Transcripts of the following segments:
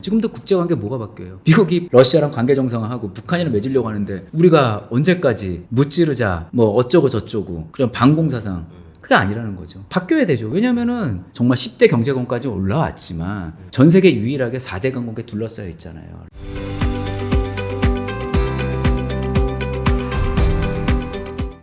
지금도 국제관계 뭐가 바뀌어요? 미국이 러시아랑 관계 정상화하고 북한이랑 맺으려고 하는데 우리가 언제까지 무찌르자 뭐 어쩌고 저쩌고 그런 방공사상 그게 아니라는 거죠. 바뀌어야 되죠. 왜냐면은 정말 10대 경제권까지 올라왔지만 전 세계 유일하게 4대 강국에 둘러싸여 있잖아요.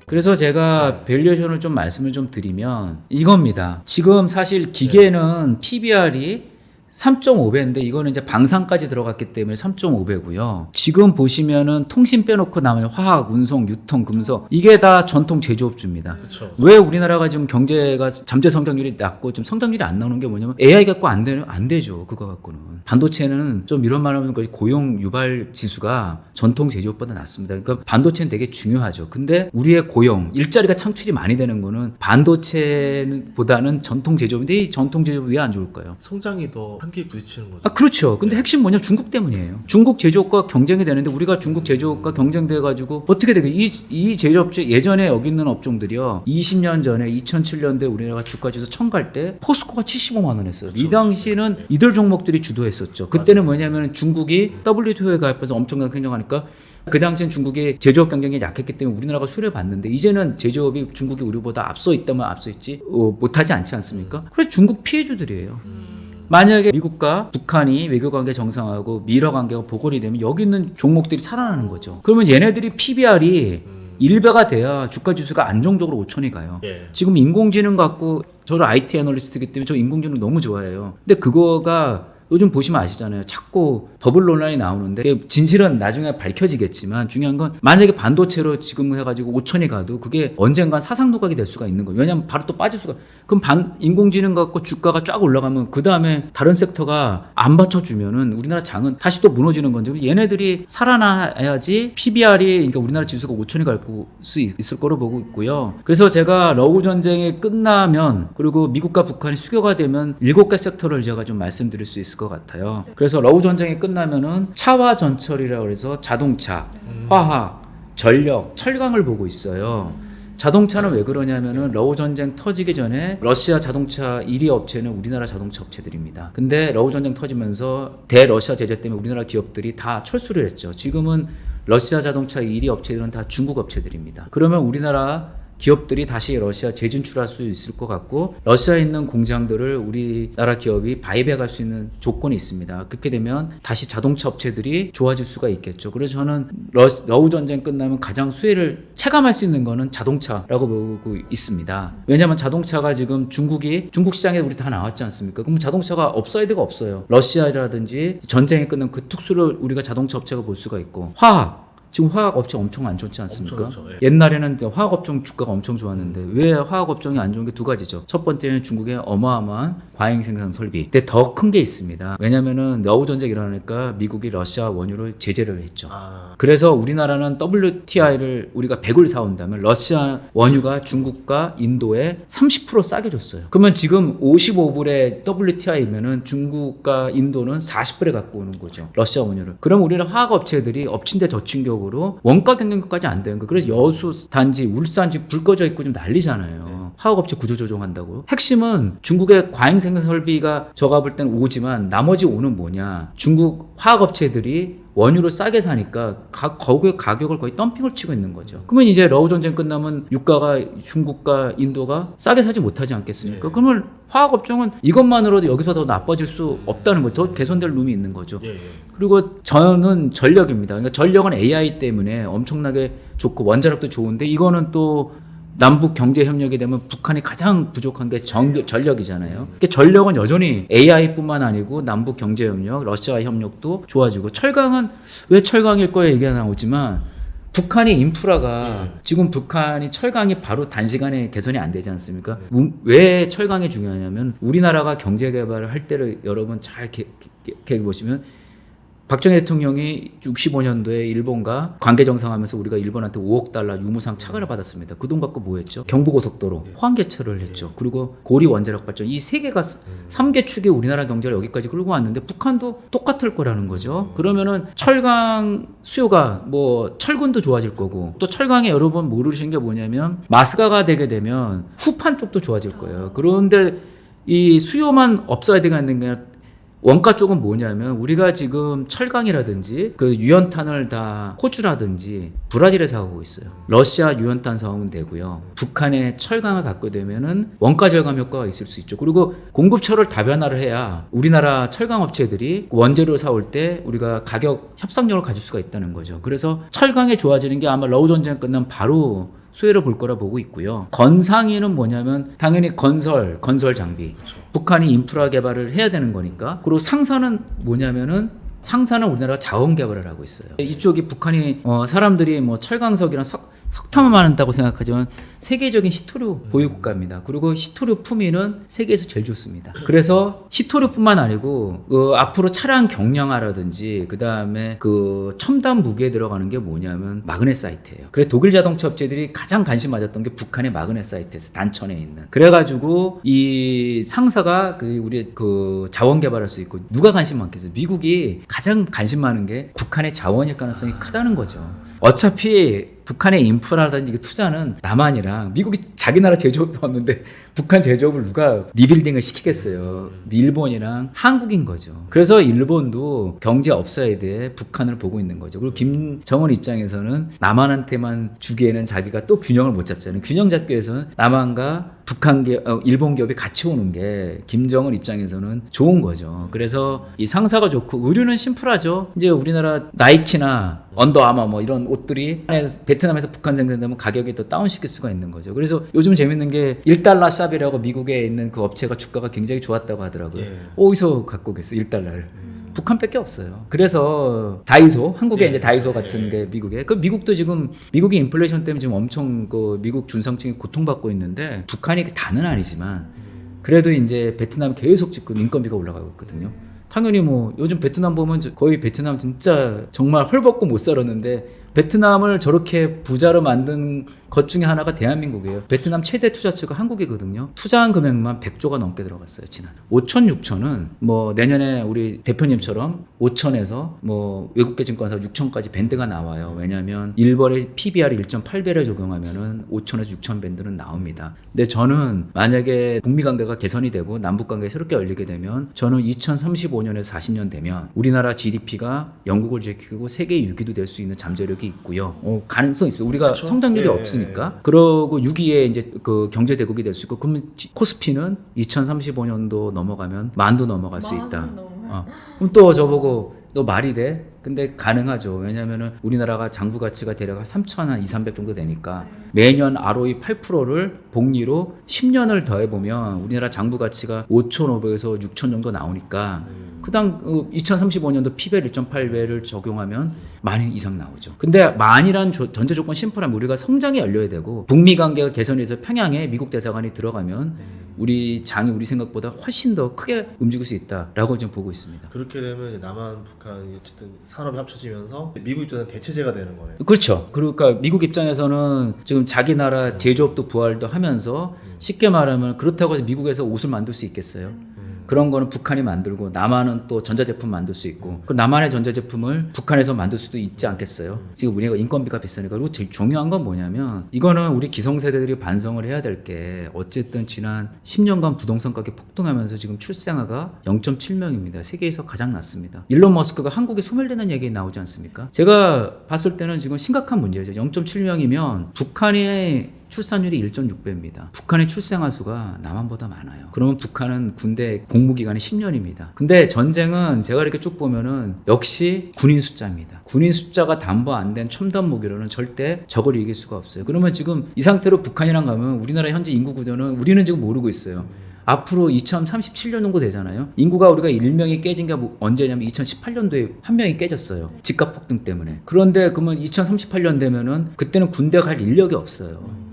그래서 제가 밸류에이션을 좀 말씀을 좀 드리면 이겁니다. 지금 사실 기계는 PBR이 3.5배인데 이거는 이제 방산까지 들어갔기 때문에 3.5배고요. 지금 보시면은 통신 빼놓고 나머지 화학, 운송, 유통, 금속 이게 다 전통 제조업주입니다. 그쵸. 왜 우리나라가 지금 경제가 잠재 성장률이 낮고 좀 성장률이 안 나오는 게 뭐냐면 AI 갖고 안 되죠. 그거 갖고는. 반도체는 좀 이런 말하면 고용 유발 지수가 전통 제조업보다 낮습니다. 그러니까 반도체는 되게 중요하죠. 근데 우리의 고용, 일자리가 창출이 많이 되는 거는 반도체보다는 전통 제조업인데 이 전통 제조업이 왜 안 좋을까요? 성장이 더 한계에 부딪히는 거죠. 그렇죠. 근데 핵심 뭐냐? 중국 때문이에요. 중국 제조업과 경쟁이 되는데 우리가 중국 제조업과 경쟁돼가지고 어떻게 되게 이 제조업체 예전에 여기 있는 업종들이요. 20년 전에 2007년도에 우리나라가 주가지수 1000 갈 때 포스코가 75만 원 했어요. 이 당시는 이들 종목들이 주도했었죠. 그때는 뭐냐면 중국이 WTO에 가입해서 엄청나게 경쟁하니까 그 당시엔 중국의 제조업 경쟁이 약했기 때문에 우리나라가 수혜를 받는데 이제는 제조업이 중국이 우리보다 앞서 있다면 앞서 있지 못하지 않지 않습니까? 그래서 중국 피해주들이에요. 만약에 미국과 북한이 외교관계 정상화하고 미러 관계가 복원이 되면 여기 있는 종목들이 살아나는 거죠. 그러면 얘네들이 PBR이 1배가 돼야 주가지수가 안정적으로 5천이 가요. 예. 지금 인공지능 갖고 저는 IT 애널리스트이기 때문에 저 인공지능 너무 좋아해요. 근데 그거가 요즘 보시면 아시잖아요. 자꾸 버블 논란이 나오는데 진실은 나중에 밝혀지겠지만 중요한 건 만약에 반도체로 지금 해가지고 5천이 가도 그게 언젠간 사상 누각이 될 수가 있는 거예요. 왜냐하면 바로 또 빠질 수가. 그럼 인공지능 갖고 주가가 쫙 올라가면 그 다음에 다른 섹터가 안 받쳐주면은 우리나라 장은 다시 또 무너지는 건데 얘네들이 살아나야지 PBR이 그러니까 우리나라 지수가 5천이 갈 수 있을 거로 보고 있고요. 그래서 제가 러우 전쟁이 끝나면 그리고 미국과 북한이 수교가 되면 7개 섹터를 제가 좀 말씀드릴 수 있을 것 같아요. 그래서 러우 전쟁이 끝나면은 차화 전철이라고 해서 자동차, 화학, 전력, 철강을 보고 있어요. 자동차는 왜 그러냐면은 러우 전쟁 터지기 전에 러시아 자동차 1위 업체는 우리나라 자동차 업체들입니다. 근데 러우 전쟁 터지면서 대러시아 제재 때문에 우리나라 기업들이 다 철수를 했죠. 지금은 러시아 자동차 1위 업체들은 다 중국 업체들입니다. 그러면 우리나라 기업들이 다시 러시아 재진출할 수 있을 것 같고 러시아에 있는 공장들을 우리나라 기업이 바이백할 수 있는 조건이 있습니다. 그렇게 되면 다시 자동차 업체들이 좋아질 수가 있겠죠. 그래서 저는 러우 전쟁 끝나면 가장 수혜를 체감할 수 있는 거는 자동차라고 보고 있습니다. 왜냐하면 자동차가 지금 중국 시장에 우리 다 나왔지 않습니까? 그럼 자동차가 업사이드가 없어요. 러시아라든지 전쟁이 끝나면 그 특수를 우리가 자동차 업체가 볼 수가 있고 화학 지금 화학업체 엄청 안 좋지 않습니까? 엄청 좋죠, 예. 옛날에는 화학업종 주가가 엄청 좋았는데 왜 화학업종이 안 좋은 게 두 가지죠. 첫 번째는 중국의 어마어마한 과잉 생산 설비. 근데 더 큰 게 있습니다. 왜냐면은 러우 전쟁이 일어나니까 미국이 러시아 원유를 제재를 했죠. 그래서 우리나라는 WTI를 우리가 100을 사온다면 러시아 원유가 중국과 인도에 30% 싸게 줬어요. 그러면 지금 55불에 WTI면은 중국과 인도는 40불에 갖고 오는 거죠. 러시아 원유를. 그럼 우리는 화학업체들이 엎친 데 덮친 격으로 원가 경쟁까지 안 되는 거예요. 그래서 여수 단지, 울산지 불 꺼져 있고 좀 난리잖아요. 화학업체 구조조정한다고. 핵심은 중국의 과잉 생산 설비가 저가 볼 때는 오지만 나머지 오는 뭐냐. 중국 화학업체들이 원유를 싸게 사니까 거기에 가격을 거의 덤핑을 치고 있는 거죠. 그러면 이제 러우 전쟁 끝나면 유가가 중국과 인도가 싸게 사지 못하지 않겠습니까? 그러면 화학업종은 이것만으로도 여기서 더 나빠질 수 없다는 거예요. 더 개선될 룸이 있는 거죠. 그리고 저는 전력입니다. 그러니까 전력은 AI 때문에 엄청나게 좋고 원자력도 좋은데 이거는 또 남북 경제 협력이 되면 북한이 가장 부족한 게 전력이잖아요. 그러니까 전력은 여전히 AI뿐만 아니고 남북 경제 협력, 러시아 협력도 좋아지고 철강은 왜 철강일 거에 얘기가 나오지만 북한의 인프라가 지금 북한이 철강이 바로 단시간에 개선이 안 되지 않습니까? 왜 철강이 중요하냐면 우리나라가 경제 개발을 할 때를 여러분 잘 보시면 박정희 대통령이 65년도에 일본과 관계 정상하면서 우리가 일본한테 5억 달러 유무상 차관을 받았습니다. 그 돈 갖고 뭐 했죠? 경부고속도로, 포항 개철을 했죠. 그리고 고리 원자력 발전 이 세 개가 3개 축이 우리나라 경제를 여기까지 끌고 왔는데 북한도 똑같을 거라는 거죠. 그러면은 철강 수요가 뭐 철근도 좋아질 거고 또 철강에 여러분 모르시는 게 뭐냐면 마스가가 되게 되면 후판 쪽도 좋아질 거예요. 그런데 이 수요만 없어야 되는 게 원가 쪽은 뭐냐면 우리가 지금 철강이라든지 그 유연탄을 다 호주라든지 브라질에 사오고 있어요. 러시아 유연탄 사오면 되고요. 북한의 철강을 갖고 되면은 원가 절감 효과가 있을 수 있죠. 그리고 공급처를 다변화를 해야 우리나라 철강 업체들이 원재료 사올 때 우리가 가격 협상력을 가질 수가 있다는 거죠. 그래서 철강이 좋아지는 게 아마 러우 전쟁 끝나면 바로 수혜를 볼 거라 보고 있고요. 건상위는 뭐냐면 당연히 건설 장비. 북한이 인프라 개발을 해야 되는 거니까. 그리고 상사는 뭐냐면은 상사는 우리나라가 자원 개발을 하고 있어요. 이쪽이 북한이 사람들이 뭐 철강석이랑 석탄만 많다고 생각하지만 세계적인 시토류 보유 국가입니다. 그리고 시토류 품위는 세계에서 제일 좋습니다. 그래서 시토류뿐만 아니고 앞으로 차량 경량화라든지 그 다음에 그 첨단 무기에 들어가는 게 뭐냐면 마그네사이트예요. 그래서 독일 자동차 업체들이 가장 관심 가졌던 게 북한의 마그네사이트에서 단천에 있는. 그래가지고 이 상사가 우리 자원 개발할 수 있고 누가 관심 많겠어요? 미국이 가장 관심 많은 게 북한의 자원일 가능성이 크다는 거죠. 어차피 북한의 인프라라든지 투자는 남한이랑 미국이 자기 나라 제조업도 없는데 북한 제조업을 누가 리빌딩을 시키겠어요. 일본이랑 한국인 거죠. 그래서 일본도 경제 업사이드에 북한을 보고 있는 거죠. 그리고 김정은 입장에서는 남한한테만 주기에는 자기가 또 균형을 못 잡잖아요. 균형 잡기 위해서는 남한과 북한 일본 기업이 같이 오는 게 김정은 입장에서는 좋은 거죠. 그래서 이 상사가 좋고 의류는 심플하죠. 이제 우리나라 나이키나 언더아머 뭐 이런 옷들이 베트남에서 북한 생산되면 가격이 또 다운시킬 수가 있는 거죠. 그래서 요즘 재밌는 게 1달러 샵이라고 미국에 있는 그 업체가 주가가 굉장히 좋았다고 하더라고요. 예. 어디서 갖고 오겠어요? 1달러를. 북한밖에 없어요. 그래서 다이소, 한국에 이제 다이소 같은 게 미국에. 미국도 지금 미국이 인플레이션 때문에 지금 엄청 거미국 중산층이 고통받고 있는데 북한이 다는 아니지만 그래도 이제 베트남 계속 지금 인건비가 올라가고 있거든요. 당연히 뭐 요즘 베트남 보면 거의 베트남 진짜 정말 헐벗고 못 살았는데 베트남을 저렇게 부자로 만든 것 중에 하나가 대한민국이에요. 베트남 최대 투자처가 한국이거든요. 투자한 금액만 100조가 넘게 들어갔어요, 지난. 5천, 6천은 뭐 내년에 우리 대표님처럼 5천에서 뭐 외국계 증권사 6천까지 밴드가 나와요. 왜냐하면 일벌의 PBR 1.8배를 적용하면은 5천에서 6천 밴드는 나옵니다. 근데 저는 만약에 북미 관계가 개선이 되고 남북 관계가 새롭게 열리게 되면 저는 2035년에서 40년 되면 우리나라 GDP가 영국을 제끼고 세계 6위도 될 수 있는 잠재력이 있고요. 가능성이 있어요. 우리가 그쵸? 성장률이 예. 없으니까. 그러고 6위에 이제 그 경제 대국이 될 수 있고, 그러면 코스피는 2035년도 넘어가면 만도 넘어갈 수 있다. 그럼 또 저보고 너 말이 돼? 근데 가능하죠. 왜냐면은 우리나라가 장부 가치가 대략 3,200 정도 되니까 매년 ROE 8%를 복리로 10년을 더해보면 우리나라 장부 가치가 5,500에서 6,000 정도 나오니까 그당 2035년도 PBR 1.8배를 적용하면 만 이상 나오죠. 근데 만이란 전제 조건 심플하면 우리가 성장이 열려야 되고 북미 관계가 개선해서 평양에 미국 대사관이 들어가면 우리 장이 우리 생각보다 훨씬 더 크게 움직일 수 있다라고 지금 보고 있습니다. 그렇게 되면 이제 남한, 북한이 어쨌든 산업이 합쳐지면서 미국 입장에서는 대체제가 되는 거네요. 그렇죠. 그러니까 미국 입장에서는 지금 자기 나라 제조업도 부활도 하면서 쉽게 말하면 그렇다고 해서 미국에서 옷을 만들 수 있겠어요? 그런 거는 북한이 만들고 남한은 또 전자제품 만들 수 있고 그 남한의 전자제품을 북한에서 만들 수도 있지 않겠어요? 지금 우리가 인건비가 비싸니까. 그리고 제일 중요한 건 뭐냐면 이거는 우리 기성세대들이 반성을 해야 될 게 어쨌든 지난 10년간 부동산 가격이 폭등하면서 지금 출생아가 0.7명입니다. 세계에서 가장 낮습니다. 일론 머스크가 한국에 소멸되는 얘기 나오지 않습니까? 제가 봤을 때는 지금 심각한 문제죠. 0.7명이면 북한의 출산율이 1.6배입니다. 북한의 출생아 수가 남한보다 많아요. 그러면 북한은 군대 복무기간이 10년입니다. 근데 전쟁은 제가 이렇게 쭉 보면은 역시 군인 숫자입니다. 군인 숫자가 담보 안 된 첨단 무기로는 절대 적을 이길 수가 없어요. 그러면 지금 이 상태로 북한이랑 가면 우리나라 현재 인구 구조는 우리는 지금 모르고 있어요. 앞으로 2037년 정도 되잖아요. 인구가 우리가 1명이 깨진 게 언제냐면 2018년도에 한 명이 깨졌어요. 집값 폭등 때문에. 그런데 그러면 2038년 되면은 그때는 군대 갈 인력이 없어요.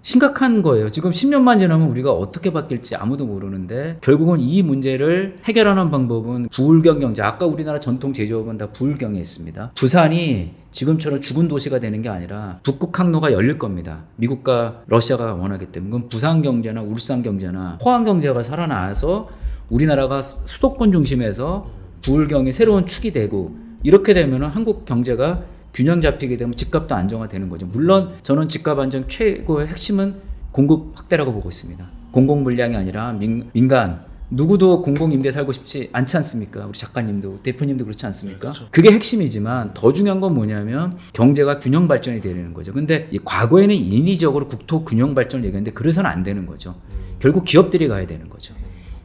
심각한 거예요. 지금 10년만 지나면 우리가 어떻게 바뀔지 아무도 모르는데 결국은 이 문제를 해결하는 방법은 부울경 경제. 아까 우리나라 전통 제조업은 다 부울경에 있습니다. 부산이 지금처럼 죽은 도시가 되는 게 아니라 북극 항로가 열릴 겁니다. 미국과 러시아가 원하기 때문에. 그럼 부산 경제나 울산 경제나 포항 경제가 살아나서 우리나라가 수도권 중심에서 부울경이 새로운 축이 되고 이렇게 되면 한국 경제가 균형 잡히게 되면 집값도 안정화되는 거죠. 물론 저는 집값 안정 최고의 핵심은 공급 확대라고 보고 있습니다. 공공 물량이 아니라 민간 누구도 공공임대 살고 싶지 않지 않습니까? 우리 작가님도 대표님도 그렇지 않습니까? 네, 그렇죠. 그게 핵심이지만 더 중요한 건 뭐냐면 경제가 균형 발전이 되는 거죠. 근데 이 과거에는 인위적으로 국토 균형 발전을 얘기했는데 그래서는 안 되는 거죠. 결국 기업들이 가야 되는 거죠.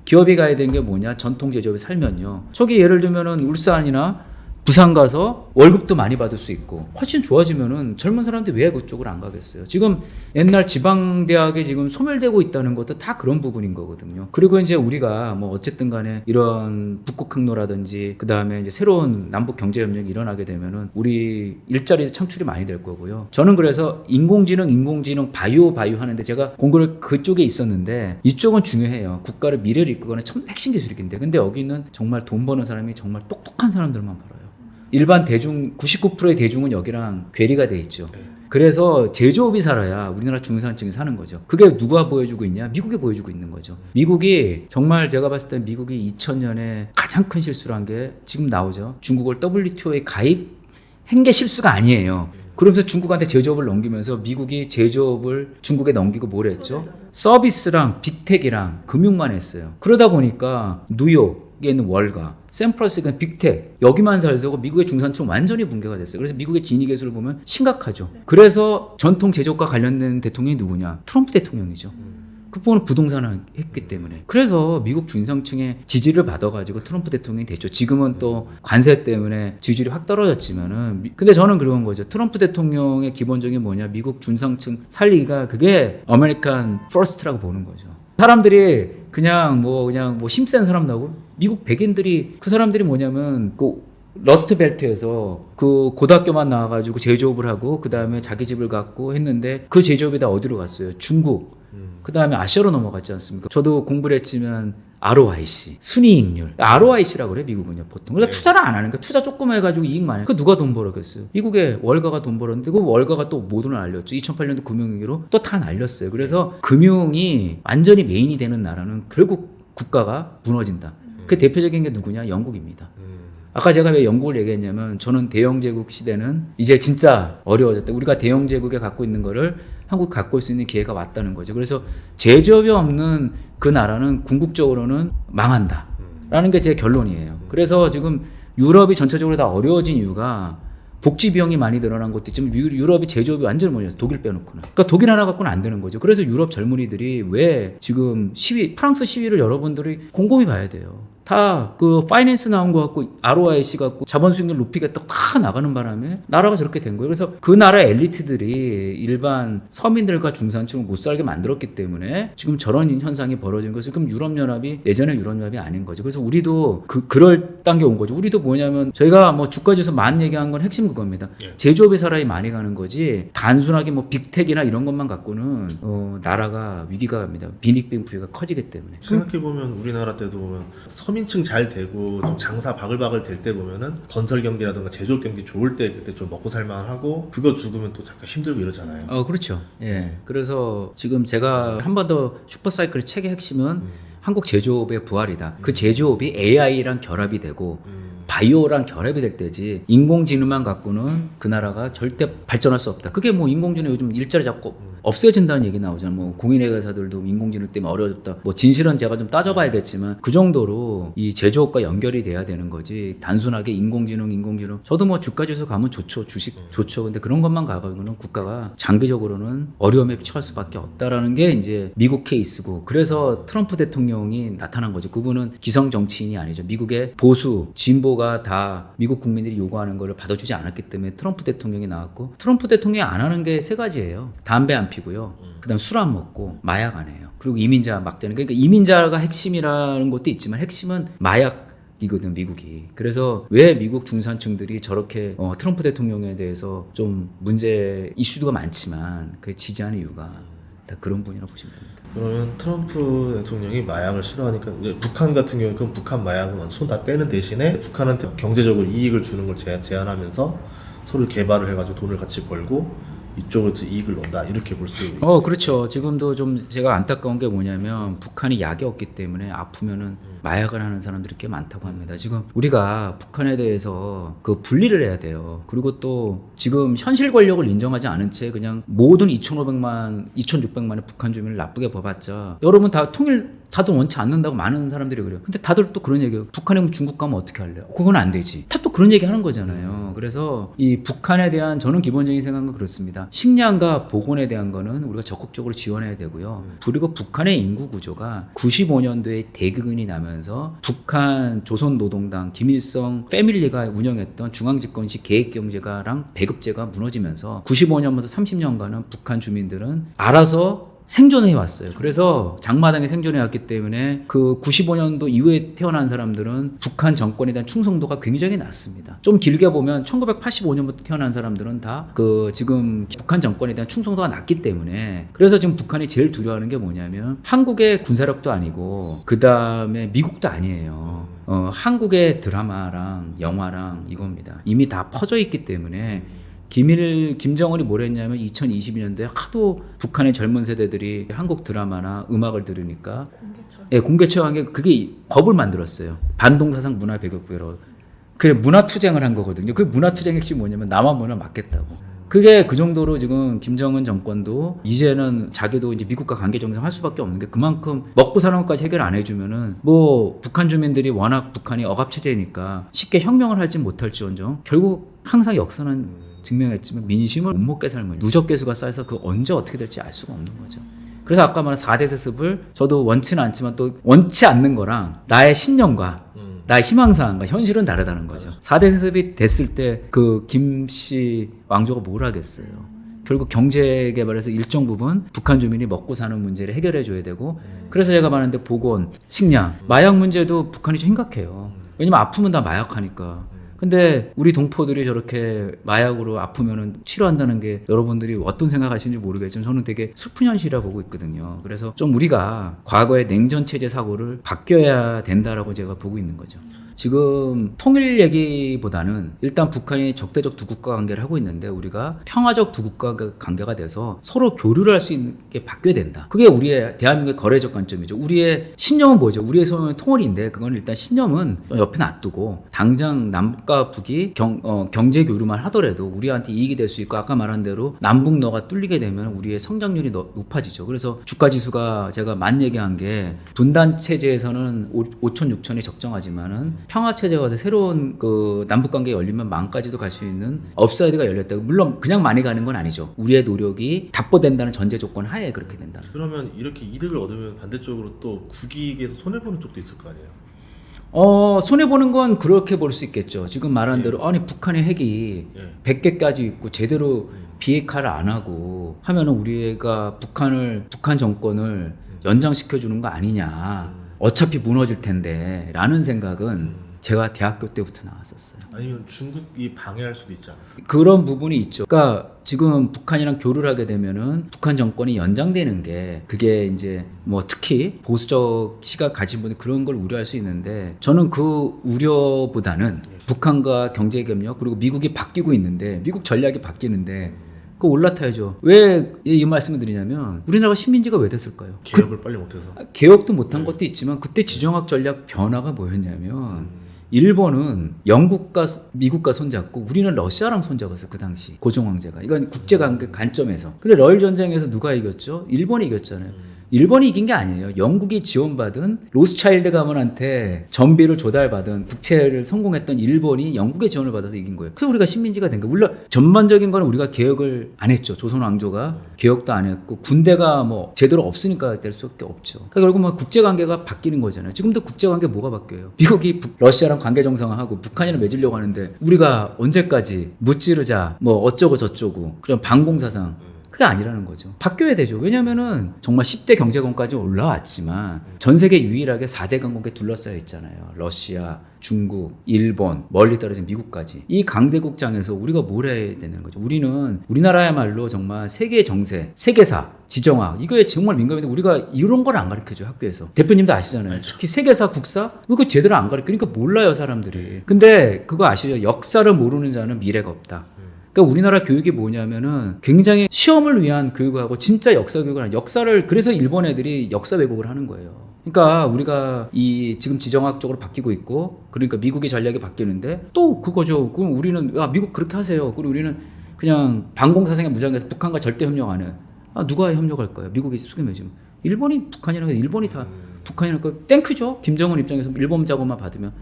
기업이 가야 되는 게 뭐냐? 전통 제조업에 살면요. 저기 예를 들면은 울산이나 부산 가서 월급도 많이 받을 수 있고 훨씬 좋아지면은 젊은 사람들이 왜 그쪽으로 안 가겠어요? 지금 옛날 지방대학에 지금 소멸되고 있다는 것도 다 그런 부분인 거거든요. 그리고 이제 우리가 뭐 어쨌든 간에 이런 북극 항로라든지 그 다음에 이제 새로운 남북 경제협력이 일어나게 되면은 우리 일자리 창출이 많이 될 거고요. 저는 그래서 인공지능 바이오 하는데 제가 공부를 그쪽에 있었는데 이쪽은 중요해요. 국가를 미래를 이끌거나 참 핵심 기술인데 근데 여기는 정말 돈 버는 사람이 정말 똑똑한 사람들만 벌어요. 일반 대중 99%의 대중은 여기랑 괴리가 돼 있죠. 그래서 제조업이 살아야 우리나라 중산층이 사는 거죠. 그게 누가 보여주고 있냐? 미국이 보여주고 있는 거죠. 미국이 정말 제가 봤을 때 미국이 2000년에 가장 큰 실수를 한 게 지금 나오죠. 중국을 WTO에 가입한 게 실수가 아니에요. 그러면서 중국한테 제조업을 넘기면서 미국이 제조업을 중국에 넘기고 뭘 했죠? 서비스랑 빅텍이랑 금융만 했어요. 그러다 보니까 뉴욕 에 있는 월가, 샌프란시스코 빅텍 여기만 살고 미국의 중산층 완전히 붕괴가 됐어요. 그래서 미국의 진위 계수를 보면 심각하죠. 그래서 전통 제조업과 관련된 대통령이 누구냐? 트럼프 대통령이죠. 그 부분은 부동산을 했기 때문에. 그래서 미국 중산층의 지지를 받아가지고 트럼프 대통령이 됐죠. 지금은 또 관세 때문에 지지율이 확 떨어졌지만은. 근데 저는 그런 거죠. 트럼프 대통령의 기본적인 뭐냐? 미국 중산층 살리기가 그게 아메리칸 퍼스트라고 보는 거죠. 사람들이 그냥 뭐 힘센 사람 나오고 미국 백인들이 그 사람들이 뭐냐면 그 러스트벨트에서 그 고등학교만 나와가지고 제조업을 하고 그 다음에 자기 집을 갖고 했는데 그 제조업이 다 어디로 갔어요? 중국. 그 다음에 아시아로 넘어갔지 않습니까? 저도 공부를 했지만 ROIC, 순이익률. ROIC라고 그래, 미국은요, 보통. 그러니까 투자를 안 하는 거야. 투자 조금 해가지고 이익 많이. 그 누가 돈 벌었겠어요? 미국의 월가가 돈 벌었는데 그 월가가 또 모든을 알렸죠. 2008년도 금융위기로 또 다 날렸어요. 그래서 금융이 완전히 메인이 되는 나라는 결국 국가가 무너진다. 그 대표적인 게 누구냐? 영국입니다. 아까 제가 왜 영국을 얘기했냐면 저는 대영제국 시대는 이제 진짜 어려워졌다. 우리가 대영제국에 갖고 있는 거를 한국 갖고 올 수 있는 기회가 왔다는 거죠. 그래서 제조업이 없는 그 나라는 궁극적으로는 망한다. 라는 게 제 결론이에요. 그래서 지금 유럽이 전체적으로 다 어려워진 이유가 복지 비용이 많이 늘어난 것도 있지만 유럽이 제조업이 완전히 몰렸어. 독일 빼놓고는. 그러니까 독일 하나 갖고는 안 되는 거죠. 그래서 유럽 젊은이들이 왜 지금 프랑스 시위를 여러분들이 곰곰이 봐야 돼요. 다 그 파이낸스 나온 거 갖고 ROIC 갖고 자본 수익률 높이겠다 다 나가는 바람에 나라가 저렇게 된 거예요. 그래서 그 나라 엘리트들이 일반 서민들과 중산층을 못 살게 만들었기 때문에 지금 저런 현상이 벌어진 거죠. 그럼 유럽연합이 예전에 유럽연합이 아닌 거죠. 그래서 우리도 그럴 단계 온 거죠. 우리도 뭐냐면 저희가 뭐 주가지수 만 얘기한 건 핵심 그겁니다. 제조업의 사람이 많이 가는 거지 단순하게 뭐 빅텍이나 이런 것만 갖고는 나라가 위기가 갑니다. 빈익빈 부위가 커지기 때문에. 생각해보면 우리나라 때도 보면 서민층 잘 되고 좀 장사 바글바글 될 때 보면은 건설 경기라든가 제조업 경기 좋을 때 그때 좀 먹고 살만하고 그거 죽으면 또 잠깐 힘들고 이러잖아요. 그렇죠. 예. 그래서 지금 제가 한 번 더 슈퍼사이클 책의 핵심은 한국 제조업의 부활이다. 그 제조업이 AI랑 결합이 되고 바이오랑 결합이 될 때지 인공지능만 갖고는 그 나라가 절대 발전할 수 없다. 그게 뭐 인공지능 요즘 일자리 잡고 없어진다는 얘기 나오잖아요. 뭐 공인의 회사들도 인공지능 때문에 어려졌다. 뭐 진실은 제가 좀 따져봐야겠지만 그 정도로 이 제조업과 연결이 돼야 되는 거지. 단순하게 인공지능. 저도 뭐 주가지수 가면 좋죠. 주식 좋죠. 근데 그런 것만 가고는 국가가 장기적으로는 어려움에 처할 수밖에 없다라는 게 이제 미국 케이스고 그래서 트럼프 대통령이 나타난 거죠. 그분은 기성 정치인이 아니죠. 미국의 보수 진보가 다 미국 국민들이 요구하는 거를 받아주지 않았기 때문에 트럼프 대통령이 나왔고 트럼프 대통령이 안 하는 게 세 가지예요. 담배 안 피고요. 그다음 술 안 먹고 마약 안 해요. 그리고 이민자 막자는 그러니까 이민자가 핵심이라는 것도 있지만 핵심은 마약이거든 미국이. 그래서 왜 미국 중산층들이 저렇게 트럼프 대통령에 대해서 좀 문제 이슈가 많지만 그 지지하는 이유가 다 그런 분이라고 보시면 됩니다. 그러면 트럼프 대통령이 마약을 싫어하니까 북한 같은 경우는 그럼 북한 마약은 손 다 떼는 대신에 북한한테 경제적으로 이익을 주는 걸 제안하면서 서로 개발을 해가지고 돈을 같이 벌고 이쪽에서 이익을 넣는다 이렇게 볼 수 있고. 그렇죠. 지금도 좀 제가 안타까운 게 뭐냐면 북한이 약이 없기 때문에 아프면은 마약을 하는 사람들이 꽤 많다고 합니다. 지금 우리가 북한에 대해서 그 분리를 해야 돼요. 그리고 또 지금 현실 권력을 인정하지 않은 채 그냥 모든 2,500만, 2,600만의 북한 주민을 나쁘게 봐봤자 여러분 다 다들 원치 않는다고 많은 사람들이 그래요. 근데 다들 또 그런 얘기해요. 북한에 뭐 중국 가면 어떻게 할래요? 그건 안 되지. 다 또 그런 얘기 하는 거잖아요. 그래서 이 북한에 대한 저는 기본적인 생각은 그렇습니다. 식량과 보건에 대한 거는 우리가 적극적으로 지원해야 되고요. 그리고 북한의 인구 구조가 95년도에 대기근이 나면서 북한 조선노동당 김일성 패밀리가 운영했던 중앙집권식 계획경제가랑 배급제가 무너지면서 95년부터 30년간은 북한 주민들은 알아서 생존해 왔어요. 그래서 장마당에 생존해 왔기 때문에 그 95년도 이후에 태어난 사람들은 북한 정권에 대한 충성도가 굉장히 낮습니다. 좀 길게 보면 1985년부터 태어난 사람들은 다 그 지금 북한 정권에 대한 충성도가 낮기 때문에 그래서 지금 북한이 제일 두려워하는 게 뭐냐면 한국의 군사력도 아니고 그 다음에 미국도 아니에요. 한국의 드라마랑 영화랑 이겁니다. 이미 다 퍼져 있기 때문에 김정은이 뭘 했냐면 2022년도에 하도 북한의 젊은 세대들이 한국 드라마나 음악을 들으니까 공개처한 게 그게 법을 만들었어요. 반동사상 문화배격부로. 그게 문화투쟁을 한 거거든요. 그 문화투쟁의 핵심이 뭐냐면 남한 문화 막겠다고. 그게 그 정도로 지금 김정은 정권도 이제는 자기도 이제 미국과 관계 정상할 수밖에 없는 게 그만큼 먹고 사는 것까지 해결 안 해주면은 뭐 북한 주민들이 워낙 북한이 억압체제니까 쉽게 혁명을 할지 못할지언정 결국 항상 역사는 증명했지만 민심을 못 먹게 살면 누적 개수가 쌓여서 그 언제 어떻게 될지 알 수가 없는 거죠. 그래서 아까 말한 4대 세습을 저도 원치는 않지만 또 원치 않는 거랑 나의 신념과 나의 희망사항과 현실은 다르다는 거죠. 4대 세습이 됐을 때 그 김씨 왕조가 뭘 하겠어요. 결국 경제 개발에서 일정 부분 북한 주민이 먹고 사는 문제를 해결해 줘야 되고 그래서 제가 말하는데 보건, 식량, 마약 문제도 북한이 좀 심각해요. 왜냐면 아프면 다 마약하니까. 근데 우리 동포들이 저렇게 마약으로 아프면은 치료한다는 게 여러분들이 어떤 생각하시는지 모르겠지만 저는 되게 슬픈 현실이라고 보고 있거든요. 그래서 좀 우리가 과거의 냉전 체제 사고를 바뀌어야 된다라고 제가 보고 있는 거죠. 지금 통일 얘기보다는 일단 북한이 적대적 두 국가 관계를 하고 있는데 우리가 평화적 두 국가 관계가 돼서 서로 교류를 할 수 있게 바뀌어야 된다. 그게 우리의 대한민국의 거래적 관점이죠. 우리의 신념은 뭐죠? 우리의 소명은 통일인데 그건 일단 신념은 옆에 놔두고 당장 남북과 북이 경제 교류만 하더라도 우리한테 이익이 될 수 있고 아까 말한 대로 남북너가 뚫리게 되면 우리의 성장률이 높아지죠. 그래서 주가 지수가 제가 얘기한 게 분단 체제에서는 5천 6천이 적정하지만은 평화 체제가 새로운 그 남북 관계 열리면 만까지도 갈 수 있는 업사이드가 열렸다. 물론 그냥 많이 가는 건 아니죠. 우리의 노력이 답보된다는 전제 조건 하에 그렇게 된다. 그러면 이렇게 이득을 얻으면 반대쪽으로 또 국익에서 손해 보는 쪽도 있을 거 아니에요? 손해 보는 건 그렇게 볼 수 있겠죠. 지금 말한 대로 아니 북한의 핵이 100개까지 있고 제대로 비핵화를 안 하고 하면은 우리가 북한 정권을 연장시켜 주는 거 아니냐. 어차피 무너질 텐데 라는 생각은 제가 대학교 때부터 나왔었어요. 아니면 중국이 방해할 수도 있잖아요. 그런 부분이 있죠. 그러니까 지금 북한이랑 교류를 하게 되면은 북한 정권이 연장되는 게 그게 이제 뭐 특히 보수적 시각 가진 분이 그런 걸 우려할 수 있는데 저는 그 우려보다는 북한과 경제 협력 그리고 미국이 바뀌고 있는데 미국 전략이 바뀌는데 그거 올라타야죠. 왜 이 말씀을 드리냐면 우리나라가 식민지가 왜 됐을까요? 개혁을 빨리 못해서. 개혁도 못한 것도 있지만 그때 지정학 전략 변화가 뭐였냐면 일본은 영국과 미국과 손잡고 우리는 러시아랑 손잡았어 그 당시 고종황제가. 이건 국제관계 관점에서. 근데 러일 전쟁에서 누가 이겼죠? 일본이 이겼잖아요. 일본이 이긴 게 아니에요. 영국이 지원받은 로스차일드 가문한테 전비를 조달받은 국채를 성공했던 일본이 영국의 지원을 받아서 이긴 거예요. 그래서 우리가 식민지가 된 거예요. 물론 전반적인 거는 우리가 개혁을 안 했죠. 조선 왕조가 개혁도 안 했고 군대가 뭐 제대로 없으니까 될 수밖에 없죠. 그러니까 결국 뭐 국제관계가 바뀌는 거잖아요. 지금도 국제관계 뭐가 바뀌어요? 미국이 러시아랑 관계 정상화하고 북한이랑 맺으려고 하는데 우리가 언제까지 무찌르자 뭐 어쩌고 저쩌고 그런 반공사상 그게 아니라는 거죠. 바뀌어야 되죠. 왜냐면은 정말 10대 경제권까지 올라왔지만 전 세계 유일하게 4대 강국에 둘러싸여 있잖아요. 러시아, 중국, 일본, 멀리 떨어진 미국까지. 이 강대국장에서 우리가 뭘 해야 되는 거죠. 우리나라야말로 정말 세계 정세, 세계사, 지정학 이거에 정말 민감한데 우리가 이런 걸 안 가르쳐줘 학교에서. 대표님도 아시잖아요. 특히 세계사, 국사 이거 제대로 안 가르쳐. 그러니까 몰라요 사람들이. 근데 그거 아시죠? 역사를 모르는 자는 미래가 없다. 그러니까 우리나라 교육이 뭐냐면은 굉장히 시험을 위한 교육하고 진짜 역사 교육을 하는 역사를 그래서 일본 애들이 역사 왜곡을 하는 거예요. 그러니까 우리가 이 지금 지정학적으로 바뀌고 있고 그러니까 미국의 전략이 바뀌는데 또 그거죠. 그럼 우리는 미국 그렇게 하세요. 그리고 우리는 그냥 반공사상에 무장해서 북한과 절대 협력 안 해. 누가 협력할까요? 미국이 수금해주면 일본이 북한이랑 일본이 다 북한이랑 그 땡큐죠. 김정은 입장에서 일본 자금만 받으면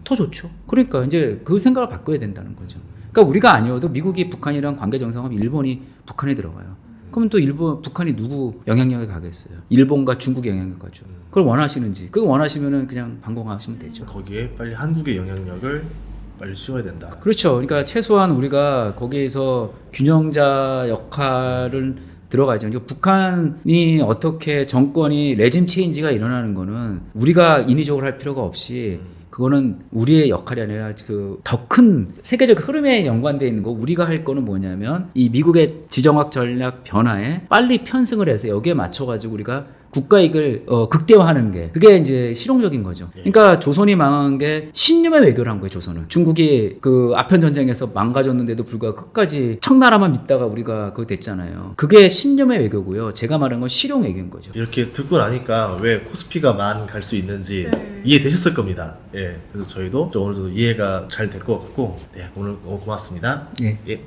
더 좋죠. 그러니까 이제 그 생각을 바꿔야 된다는 거죠. 그러니까 우리가 아니어도 미국이 북한이랑 관계 정상하면 일본이 북한에 들어가요. 그러면 또 북한이 누구 영향력에 가겠어요? 일본과 중국의 영향력 가죠. 그걸 원하시는지, 그거 원하시면은 그냥 방공하시면 되죠. 거기에 빨리 한국의 영향력을 빨리 씌워야 된다. 그렇죠. 그러니까 최소한 우리가 거기에서 균형자 역할을 들어가죠. 그러니까 북한이 어떻게 정권이 레짐 체인지가 일어나는 거는 우리가 인위적으로 할 필요가 없이 그거는 우리의 역할이 아니라 그 더 큰 세계적 흐름에 연관되어 있는 거. 우리가 할 거는 뭐냐면 이 미국의 지정학 전략 변화에 빨리 편승을 해서 여기에 맞춰가지고 우리가 국가 이익을 극대화하는 게 그게 이제 실용적인 거죠. 그러니까 조선이 망한 게 신념의 외교를 한 거예요. 조선은 중국이 그 아편 전쟁에서 망가졌는데도 불구하고 끝까지 청나라만 믿다가 우리가 그거 됐잖아요. 그게 신념의 외교고요. 제가 말한 건 실용 외교인 거죠. 이렇게 듣고 나니까 왜 코스피가 만 갈 수 있는지 이해되셨을 겁니다. 예, 그래서 저희도 어느 정도 이해가 잘 될 것 같고, 네, 오늘 너무 고맙습니다. 예. 예.